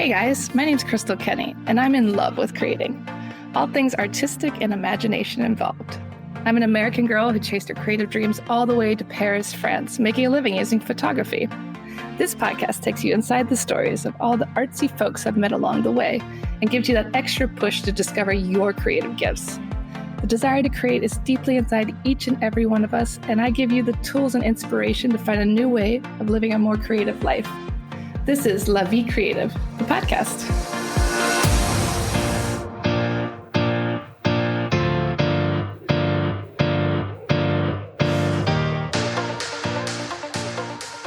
Hey guys, my name's Crystal Kenny, and I'm in love with creating. All things artistic and imagination involved. I'm an American girl who chased her creative dreams all the way to Paris, France, making a living using photography. This podcast takes you inside the stories of all the artsy folks I've met along the way and gives you that extra push to discover your creative gifts. The desire to create is deeply inside each and every one of us, and I give you the tools and inspiration to find a new way of living a more creative life. This is La Vie Creative, the podcast.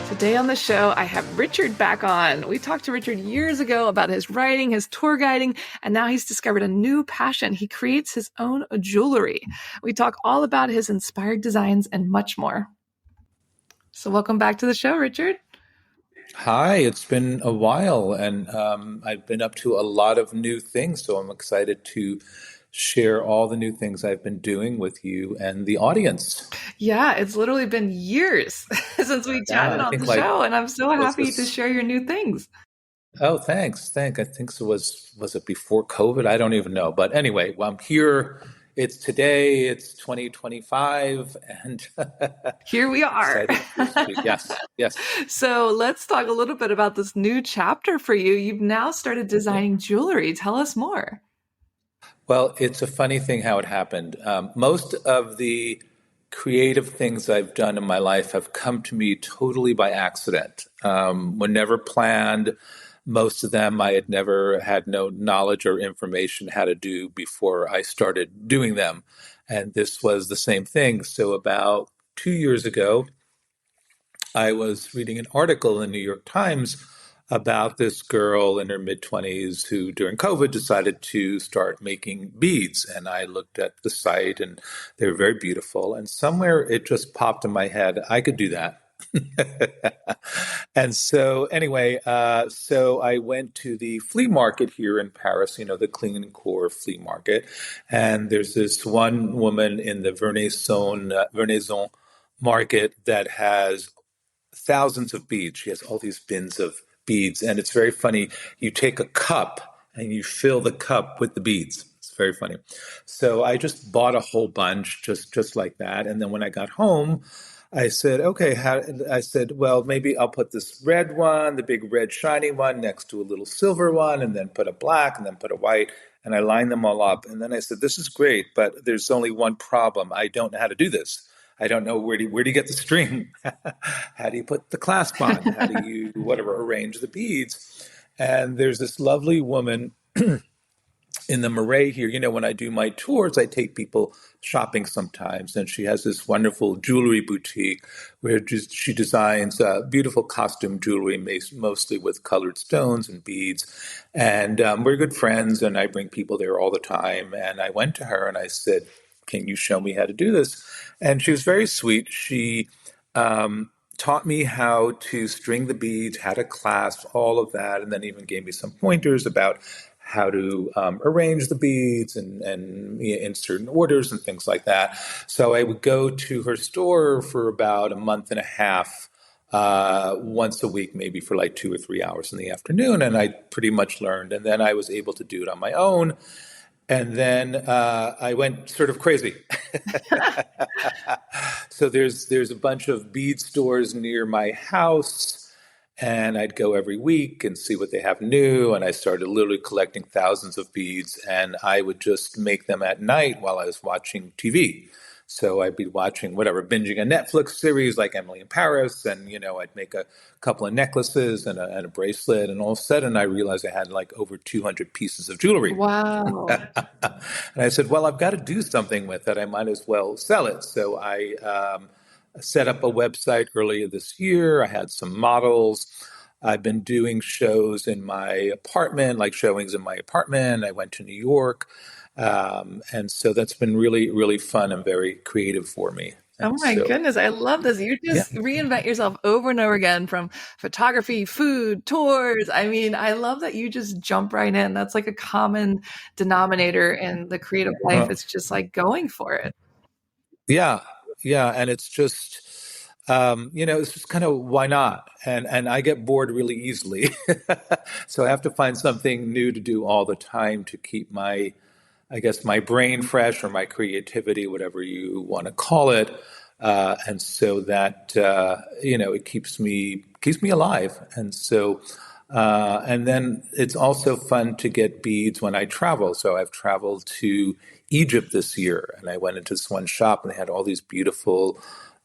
Today on the show, I have Richard back on. We talked to Richard years ago about his writing, his tour guiding, and now he's discovered a new passion. He creates his own jewelry. We talk all about his inspired designs and much more. So welcome back to the show, Richard. Hi, it's been a while, and I've been up to a lot of new things, so I'm excited to share all the new things I've been doing with you and the audience. Yeah, it's literally been years since we chatted on the show, and I'm so happy to share your new things. Oh, thanks. I think so. Was it before COVID? I don't even know. But anyway, well, I'm here. It's today. It's 2025, and here we are. Yes. So let's talk a little bit about this new chapter for you. You've now started designing jewelry. Tell us more. Well, it's a funny thing how it happened. Most of the creative things I've done in my life have come to me totally by accident. Were never planned. Most of them I had never had no knowledge or information how to do before I started doing them. And this was the same thing. So about 2 years ago, I was reading an article in the New York Times about this girl in her mid-20s who during COVID decided to start making beads. And I looked at the site and they were very beautiful. And somewhere it just popped in my head, I could do that. And so anyway, so I went to the flea market here in Paris, the Clean and Core flea market. And there's this one woman in the Venaison market that has thousands of beads. She has all these bins of beads. And it's very funny. You take a cup and you fill the cup with the beads. It's very funny. So I just bought a whole bunch just like that. And then when I got home, I said, well, maybe I'll put this red one, the big red shiny one next to a little silver one, and then put a black and then put a white. And I lined them all up. And then I said, this is great, but there's only one problem. I don't know how to do this. I don't know where do you get the string? How do you put the clasp on? How do you, arrange the beads? And there's this lovely woman in the Marais here. When I do my tours, I take people shopping sometimes. And she has this wonderful jewelry boutique where she designs beautiful costume jewelry, mostly with colored stones and beads. And we're good friends, and I bring people there all the time. And I went to her and I said, can you show me how to do this? And she was very sweet. She taught me how to string the beads, how to clasp, all of that, and then even gave me some pointers about how to arrange the beads and in certain orders and things like that. So I would go to her store for about a month and a half, once a week, maybe for like 2 or 3 hours in the afternoon, and I pretty much learned. And then I was able to do it on my own. And then I went sort of crazy. So there's a bunch of bead stores near my house, and I'd go every week and see what they have new. And I started literally collecting thousands of beads, and I would just make them at night while I was watching TV. So I'd be watching binging a Netflix series like Emily in Paris, and I'd make a couple of necklaces and a bracelet, and all of a sudden I realized I had like over 200 pieces of jewelry. Wow! And I said, well, I've got to do something with it. I might as well sell it. So I set up a website earlier this year. I had some models. I've been doing shows in my apartment, like showings in my apartment. I went to New York. And so that's been really, really fun and very creative for me. Oh my goodness. I love this. You just reinvent yourself over and over again, from photography, food, tours. I mean, I love that you just jump right in. That's like a common denominator in the creative life. It's just like going for it. Yeah. And it's just, It's just kind of why not? And I get bored really easily, so I have to find something new to do all the time to keep my, I guess, my brain fresh or my creativity, whatever you want to call it. And so that it keeps me alive. And then it's also fun to get beads when I travel. So I've traveled to Egypt this year, and I went into this one shop and they had all these beautiful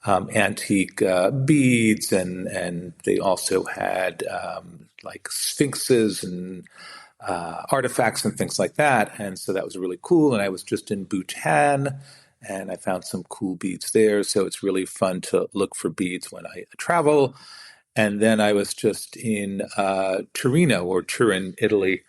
antique beads, and they also had like sphinxes and artifacts and things like that. And so that was really cool. And I was just in Bhutan and I found some cool beads there. So it's really fun to look for beads when I travel. And then I was just in Torino or Turin, Italy.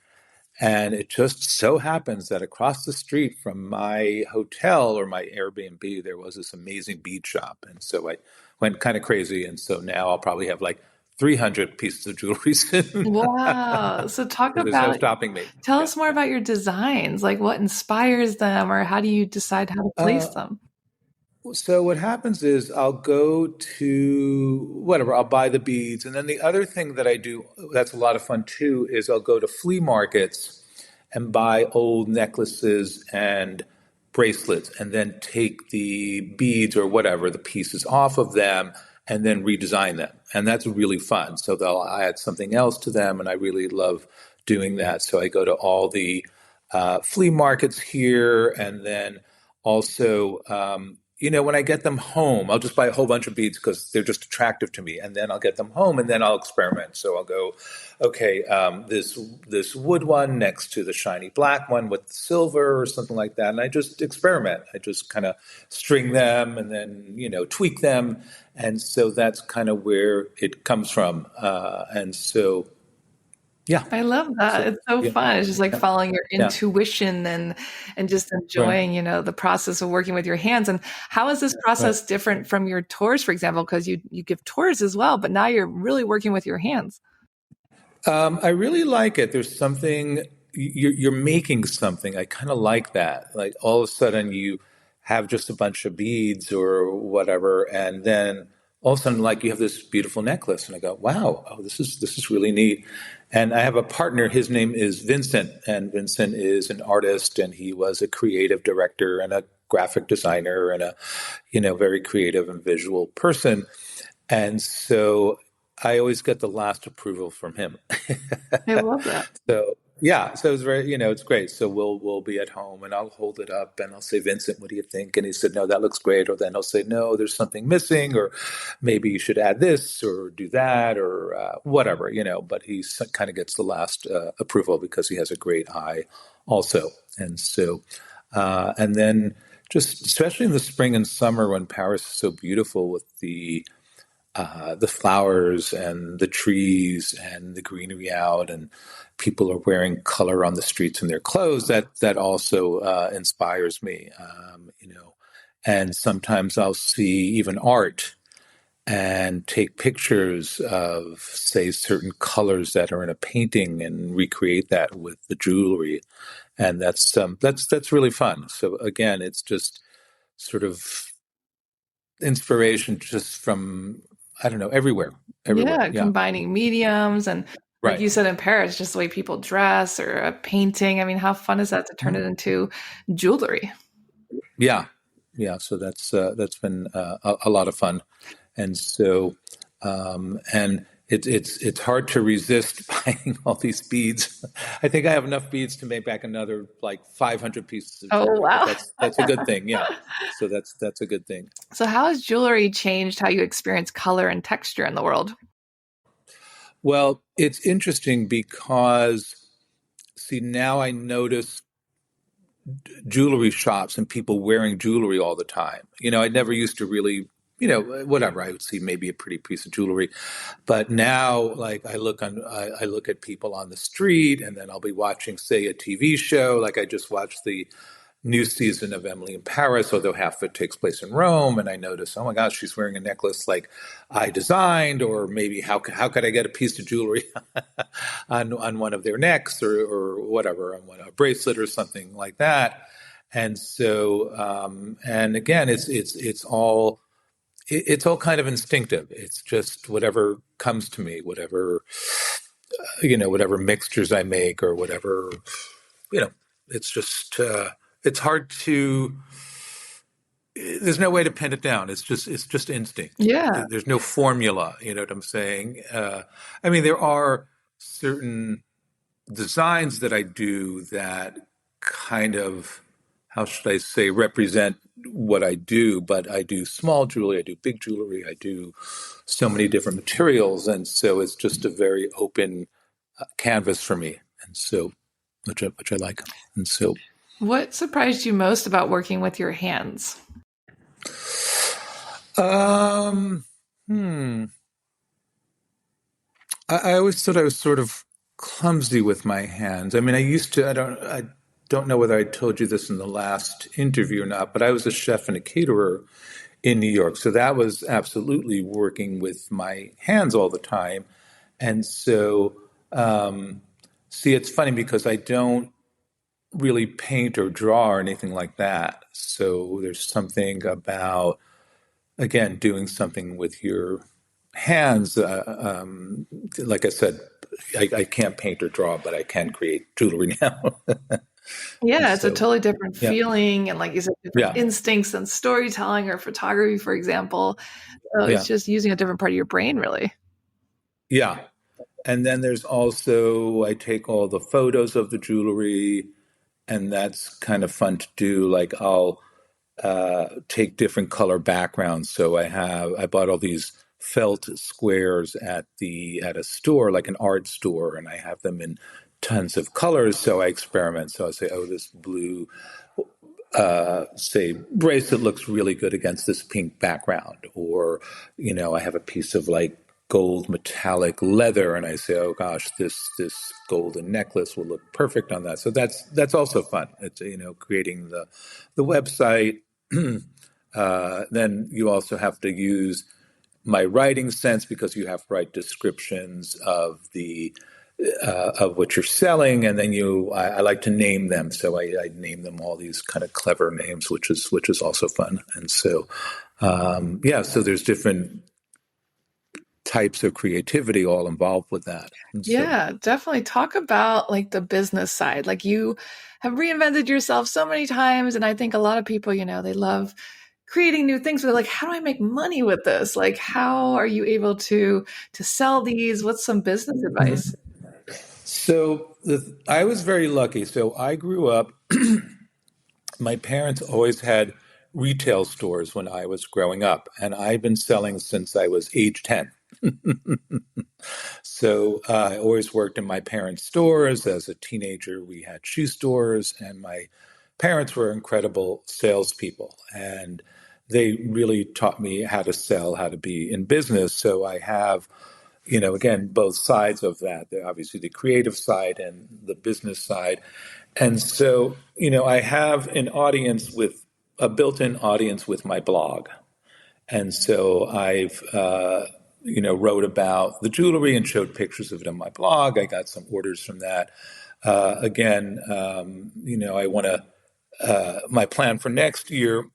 And it just so happens that across the street from my hotel or my Airbnb, there was this amazing bead shop. And so I went kind of crazy. And so now I'll probably have like 300 pieces of jewelry soon. Wow. So talk So there's no about, stopping me. tell Yeah. us more about your designs. Like what inspires them, or how do you decide how to place Uh, them? So what happens is I'll go to whatever, I'll buy the beads. And then the other thing that I do that's a lot of fun too is I'll go to flea markets and buy old necklaces and bracelets and then take the beads or whatever, the pieces off of them and then redesign them. And that's really fun. So they'll add something else to them. And I really love doing that. So I go to all the flea markets here and then also, when I get them home, I'll just buy a whole bunch of beads because they're just attractive to me, and then I'll get them home, and then I'll experiment. So I'll go, okay, this wood one next to the shiny black one with silver or something like that, and I just experiment. I just kind of string them and then tweak them, and so that's kind of where it comes from. And so yeah, I love that. so It's so yeah, fun. It's just like yeah, following your yeah, intuition and just right, enjoying, the process of working with your hands. And how is this right. process different from your tours, for example? Because you give tours as well, but now you're really working with your hands. I really like it. There's something you're making something. I kind of like that. Like all of a sudden you have just a bunch of beads or whatever, and then all of a sudden like you have this beautiful necklace, and I go, wow, oh this is really neat. And I have a partner. His name is Vincent, and Vincent is an artist, and he was a creative director and a graphic designer and a very creative and visual person. And so I always get the last approval from him. I love that. So yeah, so it's very, it's great. So we'll be at home and I'll hold it up and I'll say, Vincent, what do you think? And he said, no, that looks great. Or then he'll say, no, there's something missing, or maybe you should add this or do that or whatever, But he kind of gets the last approval because he has a great eye, also. And so, and then just especially in the spring and summer when Paris is so beautiful with the flowers and the trees and the greenery out, and people are wearing color on the streets in their clothes. That also inspires me, And sometimes I'll see even art and take pictures of, say, certain colors that are in a painting and recreate that with the jewelry, and that's really fun. So again, it's just sort of inspiration just from I don't know everywhere. Yeah, Yeah, combining mediums and like right. you said in Paris, just the way people dress or a painting. I mean, how fun is that to turn Mhm. it into jewelry? Yeah, yeah. So that's been a lot of fun, and so and it's hard to resist buying all these beads. I think I have enough beads to make back another like 500 pieces of Oh, jewelry, but wow. that's a good thing. Yeah, so that's a good thing. So how has jewelry changed how you experience color and texture in the world? Well, it's interesting because see now I notice jewelry shops and people wearing jewelry all the time. I never used to really, whatever. I would see maybe a pretty piece of jewelry, but now, like, I look at people on the street, and then I'll be watching, say, a TV show. Like I just watched the new season of Emily in Paris, although half of it takes place in Rome. And I notice, oh my gosh, she's wearing a necklace like I designed, or maybe how could I get a piece of jewelry on one of their necks or whatever, on a bracelet or something like that. And so, and again, it's all it's all kind of instinctive. It's just whatever comes to me, whatever mixtures I make or whatever, you know, it's just, it's hard to, there's no way to pin it down. It's just instinct. Yeah. There's no formula. You know what I'm saying? I mean, there are certain designs that I do that kind of, how should I say, represent what I do, but I do small jewelry, I do big jewelry, I do so many different materials. And so it's just a very open canvas for me. And so, which I like. And so, What surprised you most about working with your hands? um, hmm. I always thought I was sort of clumsy with my hands. I mean, I don't know whether I told you this in the last interview or not, but I was a chef and a caterer in New York. So that was absolutely working with my hands all the time. And so, see, it's funny because I don't really paint or draw or anything like that. So there's something about, again, doing something with your hands. Like I said, I can't paint or draw, but I can create jewelry now. And Yeah, it's a so, totally different yeah, feeling and, like you said, different yeah, instincts than storytelling or photography, for example. So it's yeah, just using a different part of your brain, really. yeah. And then there's also, I take all the photos of the jewelry, and that's kind of fun to do. Like I'll take different color backgrounds. So I bought all these felt squares at a store, like an art store, and I have them in tons of colors. So I experiment. So I say, oh, this blue, say, bracelet looks really good against this pink background. Or, I have a piece of like gold metallic leather, and I say, oh gosh, this golden necklace will look perfect on that. So that's also fun. It's creating the website. Then you also have to use my writing sense because you have to write descriptions of what you're selling, and then I like to name them, so I name them all these kind of clever names, which is also fun. And so, yeah, so there's different types of creativity all involved with that. And so, Yeah, definitely talk about like the business side. Like you have reinvented yourself so many times. And I think a lot of people, they love creating new things. But they're like, how do I make money with this? Like, how are you able to sell these? What's some business advice? Mhm. So I was very lucky. So I grew up. My parents always had retail stores when I was growing up, and I've been selling since I was age 10. So I always worked in my parents' stores. As a teenager, we had shoe stores, and my parents were incredible salespeople. And they really taught me how to sell, how to be in business. So I have, again, both sides of that. Obviously, the creative side and the business side. And so, I have a built-in audience with my blog. And so I've, wrote about the jewelry and showed pictures of it on my blog. I got some orders from that. Again, I want to, my plan for next year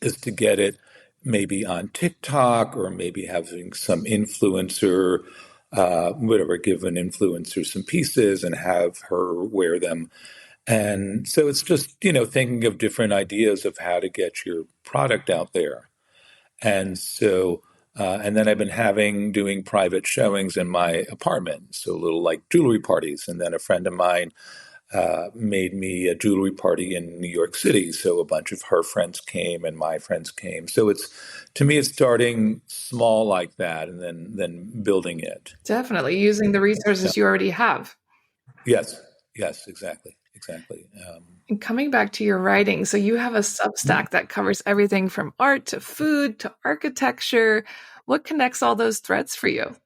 is to get it maybe on TikTok or maybe having some influencer, whatever, give an influencer some pieces and have her wear them. And so it's just, thinking of different ideas of how to get your product out there. And so, and then I've been doing private showings in my apartment, so little like jewelry parties. And then a friend of mine made me a jewelry party in New York City. So a bunch of her friends came and my friends came. So to me, it's starting small like that and then building it. Definitely using the Yeah. resources you already have. Yes. Yes. Exactly. Exactly. And coming back to your writing, so you have a Substack that covers everything from art to food to architecture. What connects all those threads for you?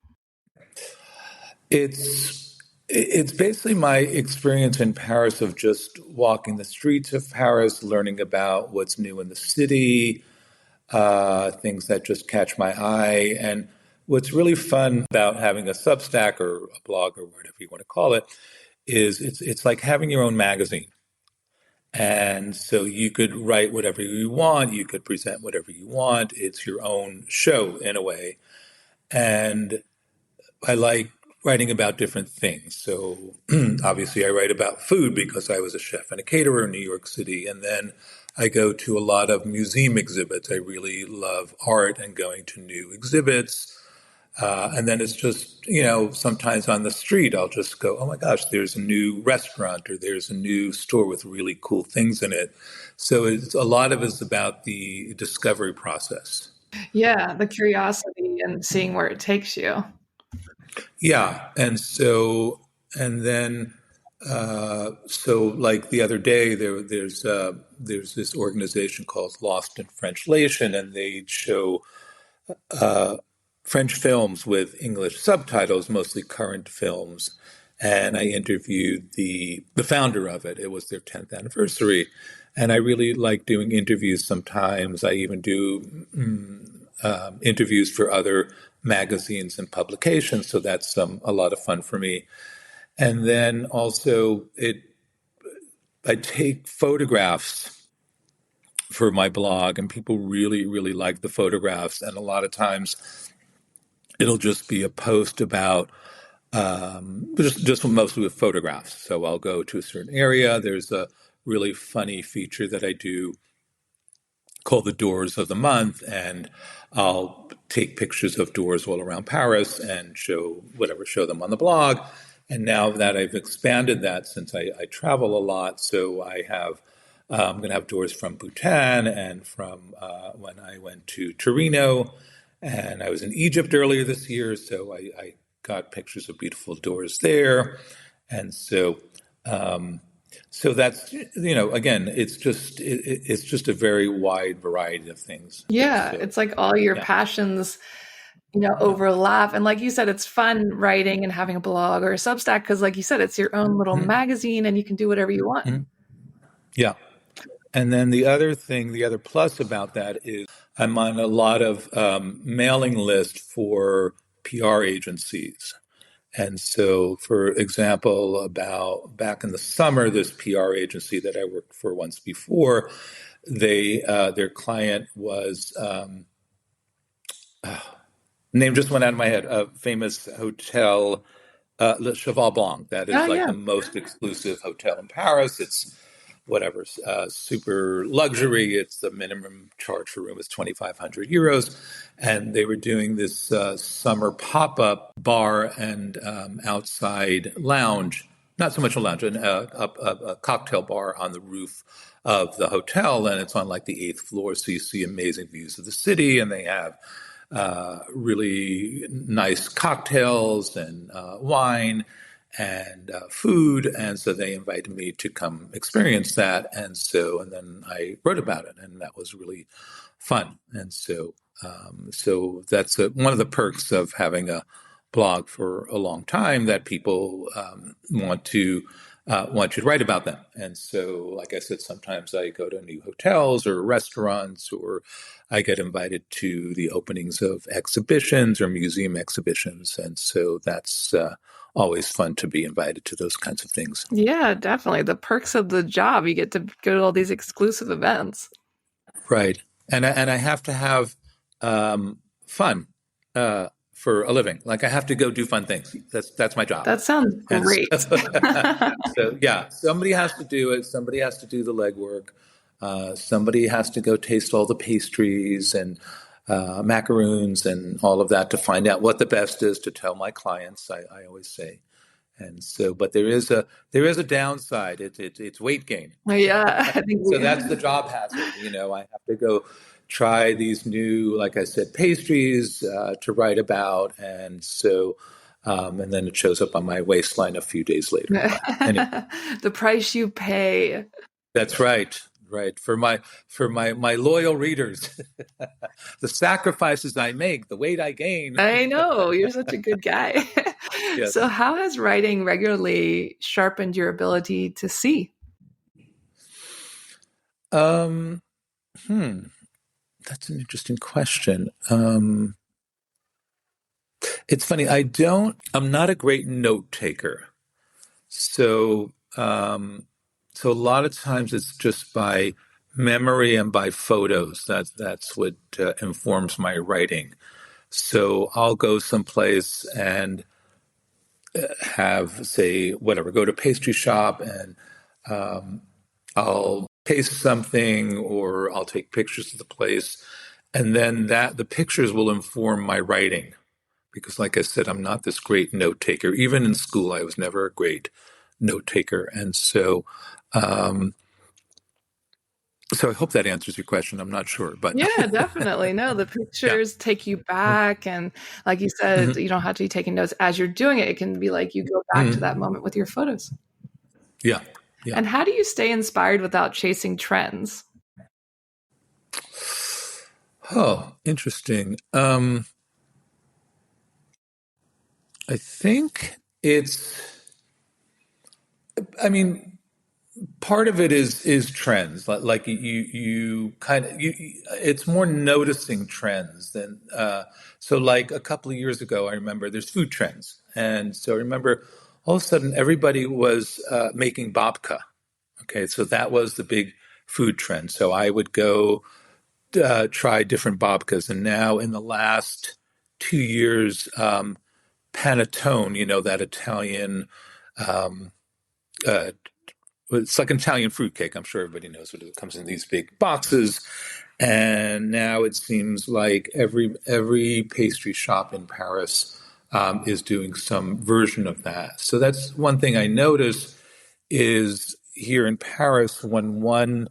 It's basically my experience in Paris of just walking the streets of Paris, learning about what's new in the city, things that just catch my eye. And what's really fun about having a Substack or a blog or whatever you want to call it is it's like having your own magazine. And so you could write whatever you want, you could present whatever you want. It's your own show in a way. And I like writing about different things. So obviously, I write about food because I was a chef and a caterer in New York City. And then I go to a lot of museum exhibits. I really love art and going to new exhibits. And then it's just, sometimes on the street, I'll just go, oh my gosh, there's a new restaurant or there's a new store with really cool things in it. So a lot of it's about the discovery process. Yeah, the curiosity and seeing where it takes you. Yeah. And then, so like the other day, there's this organization called Lost in Translation, and they show uh, French films with English subtitles, mostly current films. And I interviewed the founder of it. It was their 10th anniversary. And I really like doing interviews sometimes. I even do interviews for other magazines and publications. So that's a lot of fun for me. And then also I take photographs for my blog, and people really, really like the photographs. And a lot of times it'll just be a post about just mostly with photographs. So I'll go to a certain area. There's a really funny feature that I do called the Doors of the Month, and I'll take pictures of doors all around Paris and show them on the blog. And now that I've expanded that, since I travel a lot, so I'm going to have doors from Bhutan and from when I went to Torino, and I was in Egypt earlier this year, so I got pictures of beautiful doors there, and so that's again, it's just a very wide variety of things, and Yeah, so it's like all your yeah, passions, yeah, overlap. And like you said, it's fun writing and having a blog or a Substack because, like you said, it's your own little Mhm. magazine and you can do whatever you want. Mhm. Yeah. And then the other plus about that is I'm on a lot of mailing lists for PR agencies. And so, for example, about back in the summer, this PR agency that I worked for once before, their client was name just went out of my head, a famous hotel, Le Cheval Blanc. That Oh, is like yeah. the most exclusive hotel in Paris. It's whatever, super luxury. It's the minimum charge for room is 2,500 euros. And they were doing this summer pop up bar and outside lounge, not so much a lounge, a cocktail bar on the roof of the hotel. And it's on like the eighth floor. So you see amazing views of the city. And they have really nice cocktails and wine and food. And so they invited me to come experience that. And then I wrote about it, and that was really fun. So that's one of the perks of having a blog for a long time, that people want you to write about them. And so, like I said, sometimes I go to new hotels or restaurants, or I get invited to the openings of exhibitions or museum exhibitions. And so that's always fun to be invited to those kinds of things. Yeah, definitely. The perks of the job, you get to go to all these exclusive events. Right. And I have to have fun for a living. Like I have to go do fun things. That's my job. That sounds And so, great. so yeah, somebody has to do it. Somebody has to do the legwork. Somebody has to go taste all the pastries and macaroons and all of that to find out what the best is to tell my clients. I always say. And so, but there is a downside. It's weight gain. Yeah, I think So that's the job hazard. I have to go try these new, like I said, pastries to write about, and then it shows up on my waistline a few days later. But anyway, the price you pay. that's right. Right. For my loyal readers, the sacrifices I make, the weight I gain. I know, you're such a good guy. So, Yes. how has writing regularly sharpened your ability to see? Um, hmm. That's an interesting question. It's funny. I'm not a great note taker. So, So a lot of times it's just by memory and by photos. That's what informs my writing. So I'll go someplace and have, say, whatever, go to pastry shop and I'll taste something or I'll take pictures of the place. And then the pictures will inform my writing. Because, like I said, I'm not this great note taker. Even in school, I was never a great note taker. And um, so I hope that answers your question. I'm not sure, but Yeah, definitely. No, the yeah. pictures take you back. And like you said, Mhm. you don't have to be taking notes as you're doing it. It can be like you go back to that Mhm. moment with your photos. Yeah. Yeah. And how do you stay inspired without chasing trends? Oh, interesting. I think I mean, part of it is trends. Like you kind of it's more noticing trends than so. Like a couple of years ago, I remember there's food trends, and so I remember all of a sudden everybody was making babka. Okay, so that was the big food trend. So I would go try different babkas, and now in the last 2 years, panettone, that Italian. Uh, it's like an Italian fruitcake. I'm sure everybody knows what it comes in these big boxes. And now it seems like every pastry shop in Paris is doing some version of that. So that's one thing I notice is here in Paris when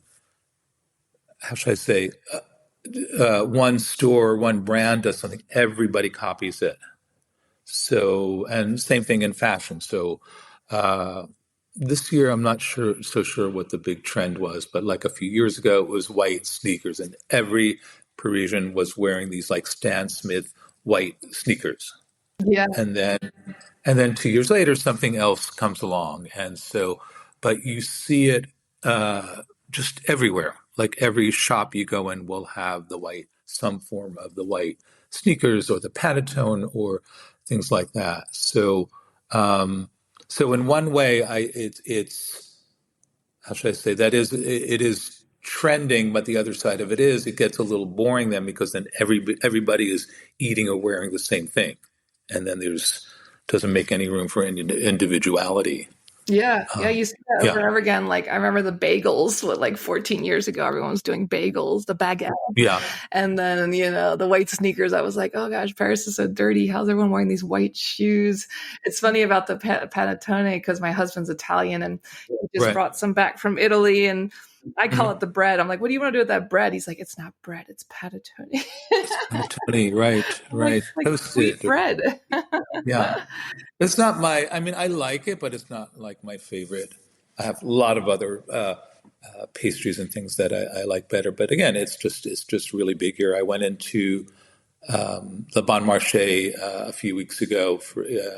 how should I say, one store, one brand does something, everybody copies it. So, and same thing in fashion. So, uh, this year I'm not so sure what the big trend was, but like a few years ago, it was white sneakers, and every Parisian was wearing these like Stan Smith white sneakers. Yeah. And then 2 years later, something else comes along, and so, but you see it just everywhere. Like every shop you go in will have some form of the white sneakers or the Panettone or things like that. So in one way, it's how should I say that it is trending, but the other side of it is it gets a little boring then because then everybody is eating or wearing the same thing, and then there's doesn't make any room for individuality. Yeah, yeah, you see that over Yeah, and over again. Like I remember the bagels, like 14 years ago, everyone was doing bagels, the baguette, yeah, and then the white sneakers. I was like, oh gosh, Paris is so dirty. How's everyone wearing these white shoes? It's funny about the panettone because my husband's Italian and he just right. brought some back from Italy, and I call it Mhm. the bread. I'm like, what do you want to do with that bread? He's like, it's not bread, it's panettone. It's Panettone, right, I'm like, right. it's like sweet Toasted, bread. yeah. It's not I mean, I like it, but it's not like my favorite. I have a lot of other pastries and things that I like better. But again, it's just really big here. I went into the Bon Marché a few weeks ago,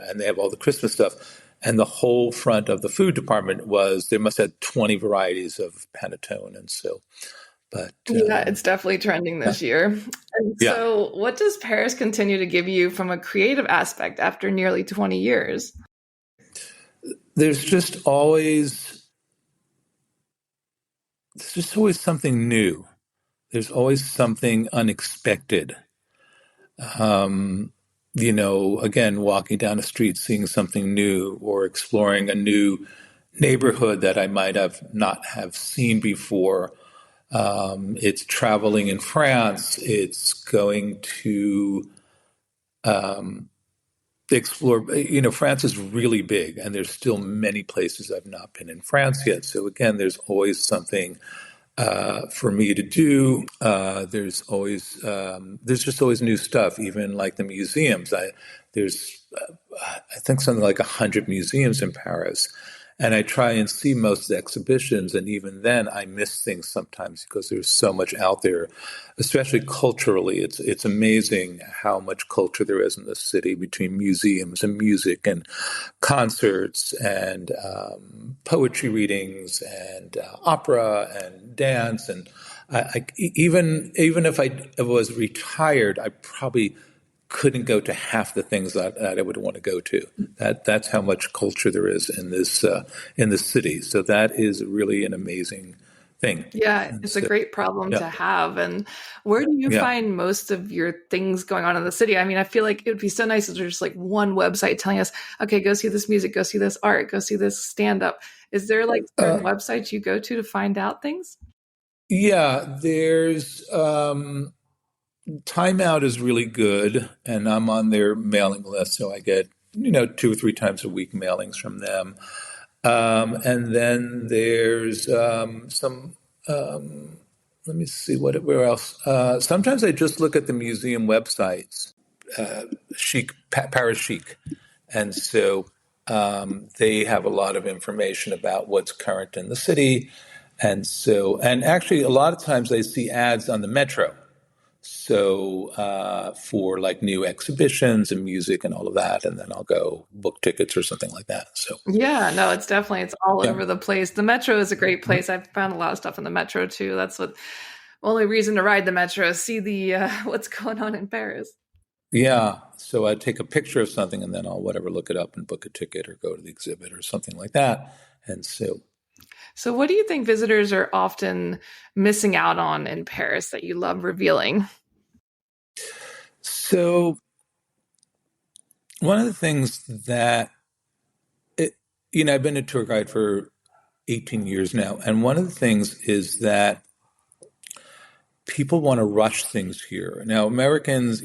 and they have all the Christmas stuff. And the whole front of the food department they must have 20 varieties of panettone. And so, but Yeah, it's definitely trending yeah, this year. And yeah, so, what does Paris continue to give you from a creative aspect after nearly 20 years? there's just always, there's just always something new. There's always something unexpected. Um, again, walking down the street, seeing something new, or exploring a new neighborhood that I might have not have seen before. It's traveling in France. It's going to explore. France is really big, and there's still many places I've not been in France yet. So again, there's always something for me to do. There's just always new stuff. Even like the museums, there's I think something like 100 museums in Paris, and I try and see most of the exhibitions. And even then, I miss things sometimes because there's so much out there, especially culturally. It's amazing how much culture there is in this city between museums and music and concerts and poetry readings and opera and dance. And even if I was retired, I probably couldn't go to half the things that I would want to go to. That's how much culture there is in this city. So that is really an amazing thing. Yeah, And it's a so, great problem yeah, to have. And where do you yeah. find most of your things going on in the city? I mean, I feel like it would be so nice if there's just like one website telling us, okay, go see this music, go see this art, go see this stand up. Is there like certain websites you go to find out things? Yeah, there's Time Out is really good, and I'm on their mailing list, so I get 2 or 3 times a week mailings from them. And then there's some. Let me see where else. Sometimes I just look at the museum websites, Paris Chic, and so they have a lot of information about what's current in the city, and actually a lot of times I see ads on the metro. So for like new exhibitions and music and all of that, and then I'll go book tickets or something like that. So Yeah, no, it's all yeah. over the place. The metro is a great place. I've found a lot of stuff in the metro too. That's what only reason to ride the metro is see the what's going on in Paris. Yeah, so I take a picture of something and then I'll whatever look it up and book a ticket or go to the exhibit or something like that. And so, So what do you think visitors are often missing out on in Paris that you love revealing? so one of the things that I've been a tour guide for 18 years now, and one of the things is that people want to rush things here. Now, Americans,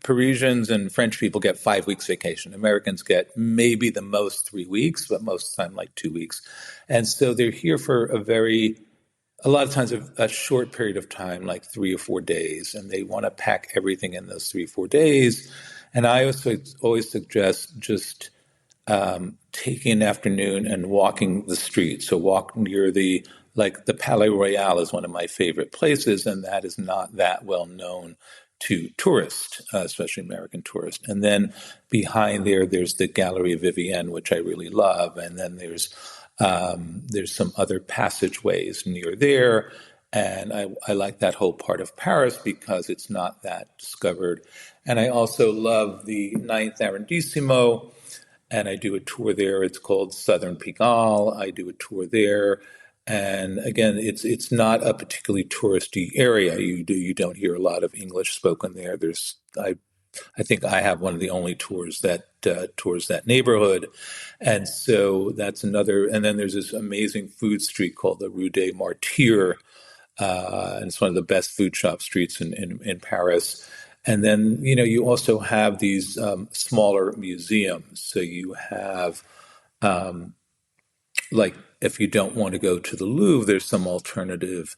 Parisians and French people get 5 weeks vacation. Americans get maybe the most 3 weeks, but most of the time like 2 weeks. And so they're here for a lot of times a short period of time, like 3 or 4 days, and they want to pack everything in those 3 or 4 days. And I also always suggest just taking an afternoon and walking the street. So walk near the Palais Royal is one of my favorite places, and that is not that well known to tourists, especially American tourists. And then behind there's the Galerie Vivienne, which I really love, and then there's some other passageways near there. And I like that whole part of Paris because it's not that discovered. And I also love the Ninth Arrondissement, and I do a tour there. It's called Southern Pigalle. I do a tour there. And again, it's not a particularly touristy area. You don't hear a lot of English spoken there. I think I have one of the only tours that tours that neighborhood, and so that's another. And then there's this amazing food street called the Rue des Martyrs, and it's one of the best food shop streets in Paris. And then you also have these smaller museums. So you have like if you don't want to go to the Louvre, there's some alternative.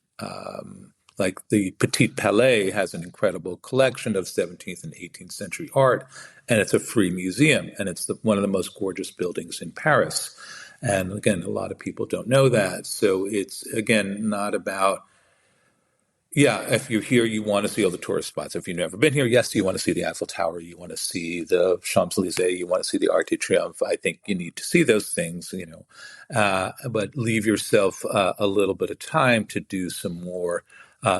Like the Petit Palais has an incredible collection of 17th and 18th century art, and it's a free museum, and it's one of the most gorgeous buildings in Paris. And again, a lot of people don't know that. So it's, again, not about, if you're here, you want to see all the tourist spots. If you've never been here, yes, you want to see the Eiffel Tower, you want to see the Champs-Élysées, you want to see the Arc de Triomphe. I think you need to see those things, but leave yourself a little bit of time to do some more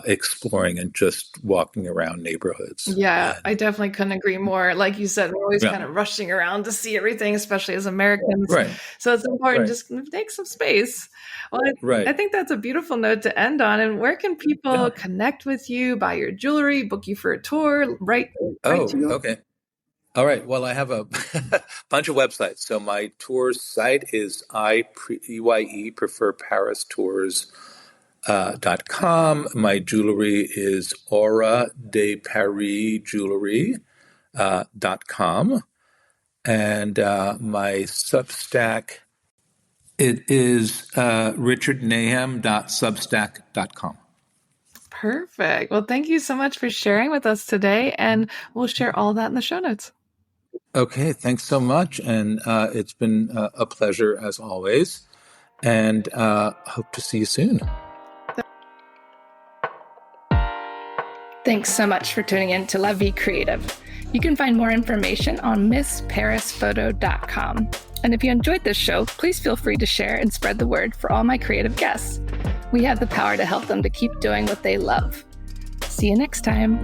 exploring and just walking around neighborhoods. Yeah, I definitely couldn't agree more. Like you said, we're always kind of rushing around to see everything, especially as Americans. Right. So it's important just take some space. Well, I think that's a beautiful note to end on. And where can people connect with you, buy your jewelry, book you for a tour, write to you? Okay. All right. Well, I have a bunch of websites. So my tour site is prefer Paris Tours. .com. My jewelry is Aura de Paris Jewelry .com. And my Substack, it is richardnahem.substack.com. Perfect. Well, thank you so much for sharing with us today, and we'll share all that in the show notes. Okay, thanks so much. And it's been a pleasure as always. And hope to see you soon. Thanks so much for tuning in to La Vie Creative. You can find more information on MissParisPhoto.com. And if you enjoyed this show, please feel free to share and spread the word for all my creative guests. We have the power to help them to keep doing what they love. See you next time.